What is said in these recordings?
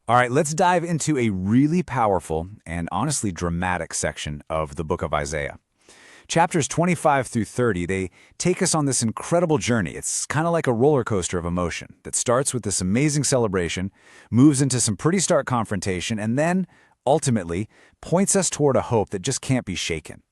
All right, let's dive into a really powerful and honestly dramatic section of the book of Isaiah. Chapters 25 through 30, they take us on this incredible journey. It's kind of like a roller coaster of emotion that starts with this amazing celebration, moves into some pretty stark confrontation, and then, ultimately, points us toward a hope that just can't be shaken.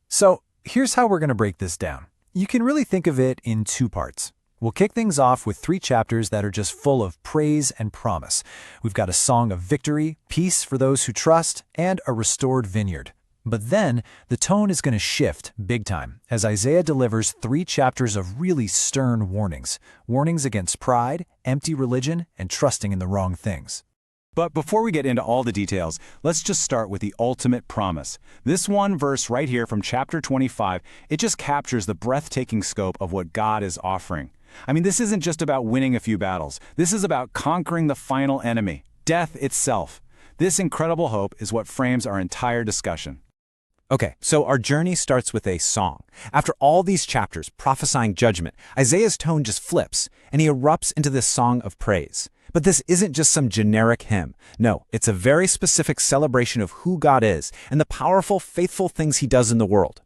So, here's how we're going to break this down. You can really think of it in two parts. We'll kick things off with 3 chapters that are just full of praise and promise. We've got a song of victory, peace for those who trust, and a restored vineyard. But then, the tone is going to shift big time as Isaiah delivers 3 chapters of really stern warnings. Warnings against pride, empty religion, and trusting in the wrong things. But before we get into all the details, let's just start with the ultimate promise. This one verse right here from chapter 25, it just captures the breathtaking scope of what God is offering. I mean, this isn't just about winning a few battles. This is about conquering the final enemy, death itself. This incredible hope is what frames our entire discussion. Okay, so our journey starts with a song. After all these chapters prophesying judgment, Isaiah's tone just flips, and he erupts into this song of praise. But this isn't just some generic hymn. No, it's a very specific celebration of who God is and the powerful, faithful things he does in the world.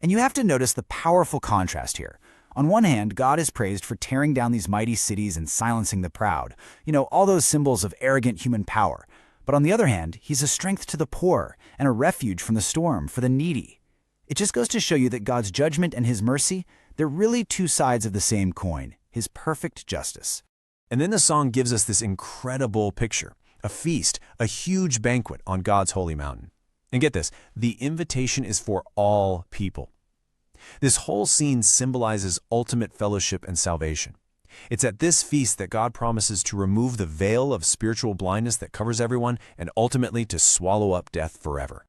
And you have to notice the powerful contrast here. On one hand, God is praised for tearing down these mighty cities and silencing the proud. All those symbols of arrogant human power. But on the other hand, he's a strength to the poor and a refuge from the storm for the needy. It just goes to show you that God's judgment and his mercy, they're really 2 sides of the same coin, his perfect justice. And then the song gives us this incredible picture, a feast, a huge banquet on God's holy mountain. And get this, the invitation is for all people. This whole scene symbolizes ultimate fellowship and salvation. It's at this feast that God promises to remove the veil of spiritual blindness that covers everyone and ultimately to swallow up death forever.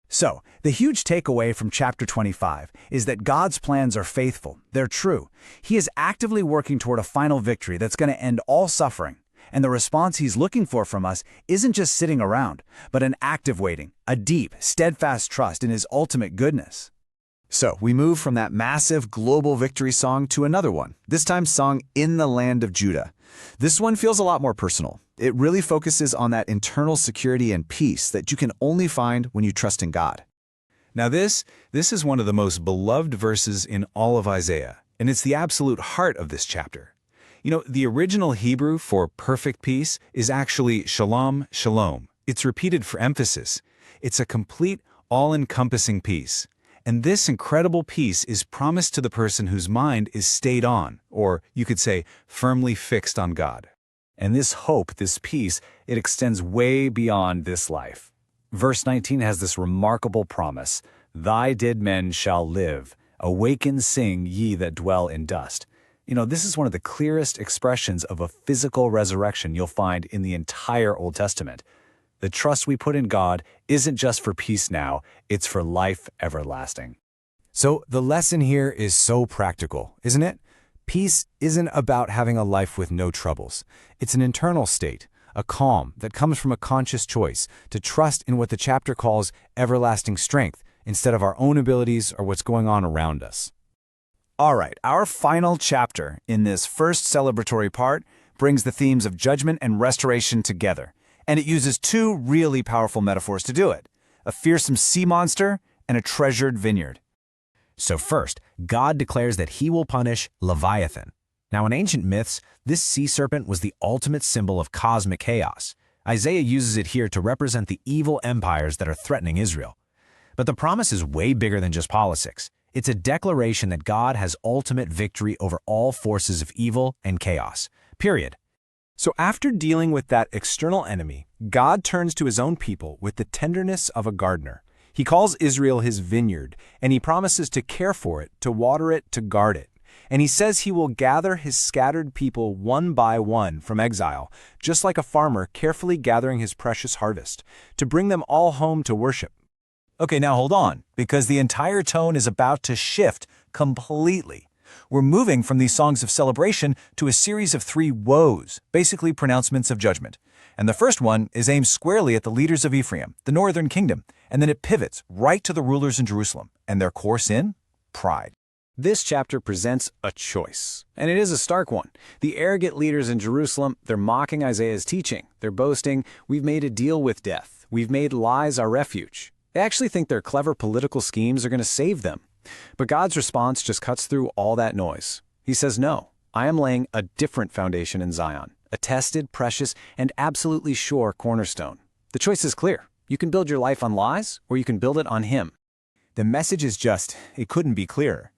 So, the huge takeaway from chapter 25 is that God's plans are faithful, they're true. He is actively working toward a final victory that's going to end all suffering. And the response he's looking for from us isn't just sitting around, but an active waiting, a deep, steadfast trust in his ultimate goodness. So, we move from that massive global victory song to another one, this time sung in the land of Judah. This one feels a lot more personal. It really focuses on that internal security and peace that you can only find when you trust in God. Now this is one of the most beloved verses in all of Isaiah, and it's the absolute heart of this chapter. The original Hebrew for perfect peace is actually shalom, shalom. It's repeated for emphasis. It's a complete, all-encompassing peace. And this incredible peace is promised to the person whose mind is stayed on, or you could say, firmly fixed on God. And this hope, this peace, it extends way beyond this life. Verse 19 has this remarkable promise, "Thy dead men shall live. Awaken, sing, ye that dwell in dust." This is one of the clearest expressions of a physical resurrection you'll find in the entire Old Testament. The trust we put in God isn't just for peace now, it's for life everlasting. So the lesson here is so practical, isn't it? Peace isn't about having a life with no troubles. It's an internal state, a calm that comes from a conscious choice to trust in what the chapter calls everlasting strength instead of our own abilities or what's going on around us. All right, our final chapter in this first celebratory part brings the themes of judgment and restoration together. And it uses 2 really powerful metaphors to do it, a fearsome sea monster and a treasured vineyard. So first, God declares that he will punish Leviathan. Now in ancient myths, this sea serpent was the ultimate symbol of cosmic chaos. Isaiah uses it here to represent the evil empires that are threatening Israel. But the promise is way bigger than just politics. It's a declaration that God has ultimate victory over all forces of evil and chaos. Period. So after dealing with that external enemy, God turns to his own people with the tenderness of a gardener. He calls Israel his vineyard, and he promises to care for it, to water it, to guard it. And he says he will gather his scattered people one by one from exile, just like a farmer carefully gathering his precious harvest, to bring them all home to worship. Okay, now hold on, because the entire tone is about to shift completely. We're moving from these songs of celebration to a series of 3 woes, basically pronouncements of judgment. And the first one is aimed squarely at the leaders of Ephraim, the northern kingdom, and then it pivots right to the rulers in Jerusalem and their core sin? Pride. This chapter presents a choice, and it is a stark one. The arrogant leaders in Jerusalem, they're mocking Isaiah's teaching. They're boasting, "We've made a deal with death. We've made lies our refuge." They actually think their clever political schemes are going to save them. But God's response just cuts through all that noise. He says, "No, I am laying a different foundation in Zion, a tested, precious, and absolutely sure cornerstone." The choice is clear. You can build your life on lies, or you can build it on Him. The message is it couldn't be clearer.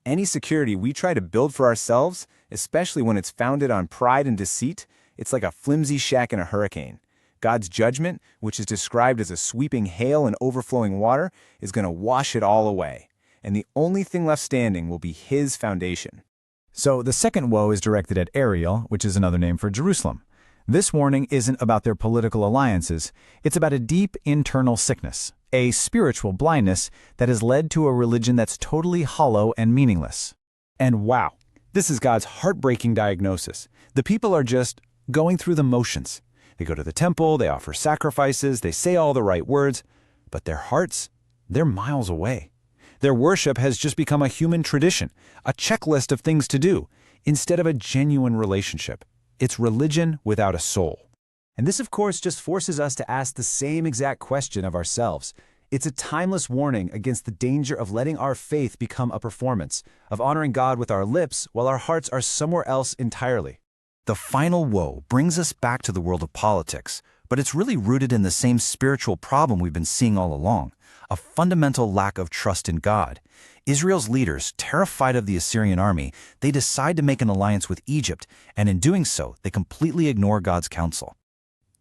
Any security we try to build for ourselves, especially when it's founded on pride and deceit, it's like a flimsy shack in a hurricane. God's judgment, which is described as a sweeping hail and overflowing water, is going to wash it all away. And the only thing left standing will be His foundation. So the second woe is directed at Ariel, which is another name for Jerusalem. This warning isn't about their political alliances. It's about a deep internal sickness, a spiritual blindness that has led to a religion that's totally hollow and meaningless. And wow, this is God's heartbreaking diagnosis. The people are just going through the motions. They go to the temple, they offer sacrifices, they say all the right words, but their hearts, they're miles away. Their worship has just become a human tradition, a checklist of things to do, instead of a genuine relationship. It's religion without a soul. And this, of course, just forces us to ask the same exact question of ourselves. It's a timeless warning against the danger of letting our faith become a performance, of honoring God with our lips while our hearts are somewhere else entirely. The final woe brings us back to the world of politics, but it's really rooted in the same spiritual problem we've been seeing all along, a fundamental lack of trust in God. Israel's leaders, terrified of the Assyrian army, they decide to make an alliance with Egypt, and in doing so, they completely ignore God's counsel.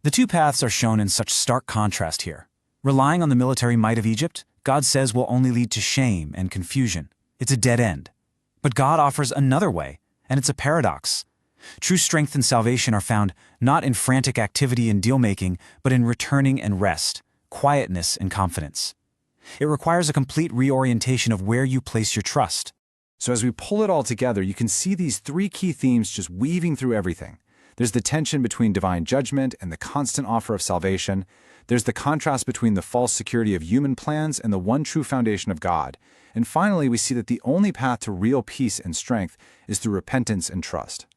The two paths are shown in such stark contrast here. Relying on the military might of Egypt, God says will only lead to shame and confusion. It's a dead end. But God offers another way, and it's a paradox. True strength and salvation are found not in frantic activity and deal-making, but in returning and rest, quietness and confidence. It requires a complete reorientation of where you place your trust. So as we pull it all together, you can see these three key themes just weaving through everything. There's the tension between divine judgment and the constant offer of salvation. There's the contrast between the false security of human plans and the one true foundation of God. And finally, we see that the only path to real peace and strength is through repentance and trust.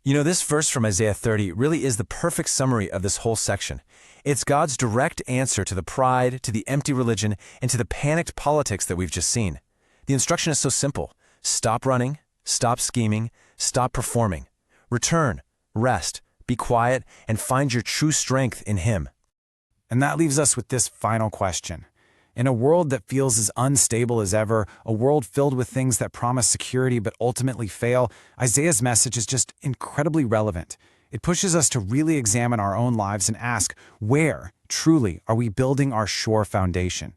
You know, this verse from Isaiah 30 really is the perfect summary of this whole section. It's God's direct answer to the pride, to the empty religion, and to the panicked politics that we've just seen. The instruction is so simple. Stop running, stop scheming, stop performing. Return, rest, be quiet, and find your true strength in Him. And that leaves us with this final question. In a world that feels as unstable as ever, a world filled with things that promise security but ultimately fail, Isaiah's message is just incredibly relevant. It pushes us to really examine our own lives and ask, where, truly, are we building our sure foundation?